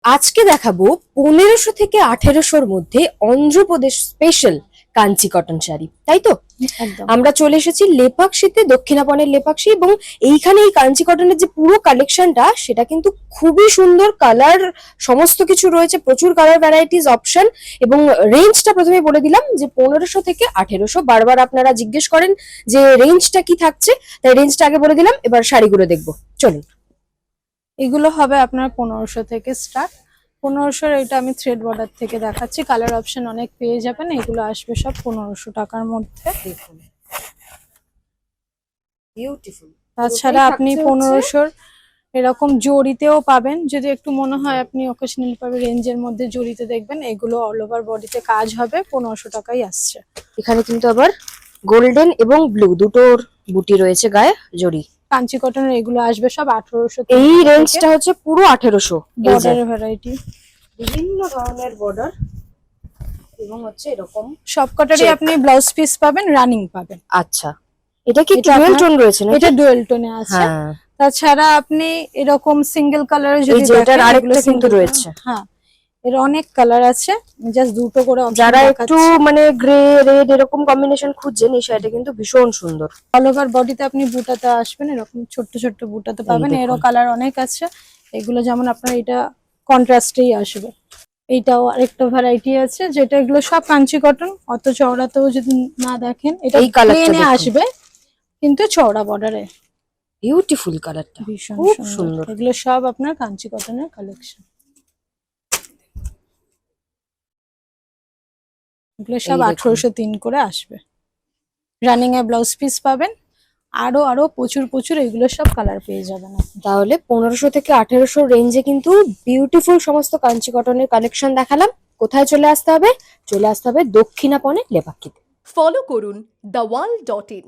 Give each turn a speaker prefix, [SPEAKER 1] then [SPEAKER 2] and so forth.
[SPEAKER 1] আজকে দেখাবো 1500 থেকে 1800-র মধ্যে অন্ধ্রপ্রদেশ স্পেশাল কাঞ্চি কটন শাড়ি, তাই তো?
[SPEAKER 2] একদম
[SPEAKER 1] আমরা চলে এসেছি লেপাক্ষীতে, দক্ষিণাপনের লেপাক্ষী, এবং এইখানে এই কাঞ্চি কটনের যে পুরো কালেকশনটা সেটা কিন্তু খুবই সুন্দর। কালার সমস্ত কিছু রয়েছে, প্রচুর কালার ভ্যারাইটিস অপশন, এবং রেঞ্জটা প্রথমে বলে দিলাম যে 1500 থেকে 1800। বারবার আপনারা জিজ্ঞেস করেন যে রেঞ্জটা কি থাকছে, তাই রেঞ্জটা আগে বলে দিলাম, এবার শাড়িগুলো দেখবো, চলুন।
[SPEAKER 2] এগুলো হবে আপনার 1500 থেকে স্টার্ট। 1500-র এটা আমি থ্রেড বর্ডার থেকে দেখাচ্ছি। কালার অপশন অনেক পেয়ে যাবেন। এগুলো আসবে সব 1500 টাকার মধ্যে।
[SPEAKER 1] দেখুন, বিউটিফুল।
[SPEAKER 2] তাছাড়া আপনি 1500-র এরকম জরিতেও পাবেন, যদি একটু মনে হয় আপনি অকেশনালি পাবে রেঞ্জের মধ্যে জরিতে দেখবেন। এগুলো অল ওভার বডিতে কাজ হবে, 1500 টাকাই আসছে।
[SPEAKER 1] এখানে কিন্তু আবার গোল্ডেন এবং ব্লু দুটোর বুটি রয়েছে গায়ে, জড়ি।
[SPEAKER 2] কাঞ্চি কটনের এগুলো আসবে সব 1800।
[SPEAKER 1] এই রেঞ্জটা হচ্ছে পুরো 1800।
[SPEAKER 2] বর্ডারের ভ্যারাইটি,
[SPEAKER 1] বিভিন্ন ধরনের বর্ডার, এবং হচ্ছে এরকম
[SPEAKER 2] সবকটারই আপনি ব্লাউজ পিস পাবেন, রানিং পাবেন।
[SPEAKER 1] আচ্ছা, এটা কি
[SPEAKER 2] এটা
[SPEAKER 1] ডুয়াল
[SPEAKER 2] আপনার-
[SPEAKER 1] টোন রয়েছে না?
[SPEAKER 2] এটা ডুয়েল টোনে আছে।
[SPEAKER 1] হ্যাঁ,
[SPEAKER 2] তাছাড়া আপনি এরকম সিঙ্গেল কালারে
[SPEAKER 1] এই
[SPEAKER 2] যদি
[SPEAKER 1] যে এটার
[SPEAKER 2] দেখেন,
[SPEAKER 1] আরেকটা
[SPEAKER 2] এগুলো
[SPEAKER 1] কিন্তু
[SPEAKER 2] single
[SPEAKER 1] রয়েছে।
[SPEAKER 2] color। হ্যাঁ, এর অনেক কালার আছে, জাস্ট দুটো করে option
[SPEAKER 1] যারা একটু
[SPEAKER 2] দেখাচ্ছি।
[SPEAKER 1] মানে গ্রে রেড এরকম কম্বিনেশন খুঁজছেন, এই শাড়িটা কিন্তু ভীষণ সুন্দর।
[SPEAKER 2] অল ওভার বডিতে আপনি বুটাতে আসবেন, এরকম ছোট্ট ছোট্ট বুটাতে পাবেন।
[SPEAKER 1] দেখুন।
[SPEAKER 2] এরও কালার অনেক আছে। এগুলো যেমন আপনার এটা কন্ট্রাস্টেই আসবে। এইটাও আরেকটা ভ্যারাইটি আছে, যেটা এগুলো সব কাঞ্চি কটন। অত চওড়াতেও যদি না দেখেন, এটা
[SPEAKER 1] এই কালারটা
[SPEAKER 2] প্লেনে
[SPEAKER 1] দেখুন।
[SPEAKER 2] আসবে কিন্তু চওড়া বর্ডারে।
[SPEAKER 1] বিউটিফুল কালারটা,
[SPEAKER 2] ভীষণ
[SPEAKER 1] খুব
[SPEAKER 2] সুন্দর।
[SPEAKER 1] সুন্দর।
[SPEAKER 2] এগুলো সব আপনার কাঞ্চি কটনের কালেকশন। এগুলো সব
[SPEAKER 1] এই দেখুন।
[SPEAKER 2] 1803 করে আসবে। রানিং এ ব্লাউজ পিস পাবেন। আরো আরো প্রচুর প্রচুর এগুলো সব কালার পেয়ে যাবেন আপনি।
[SPEAKER 1] তাহলে 1500 থেকে 1800 রেঞ্জে কিন্তু বিউটিফুল সমস্ত কাঞ্চি কটনের কালেকশন দেখালাম। কোথায় চলে আসতে হবে? চলে আসতে হবে দক্ষিণাপনে লেপাক্ষীতে।
[SPEAKER 3] ফলো করুন দ্য ওয়াল.in।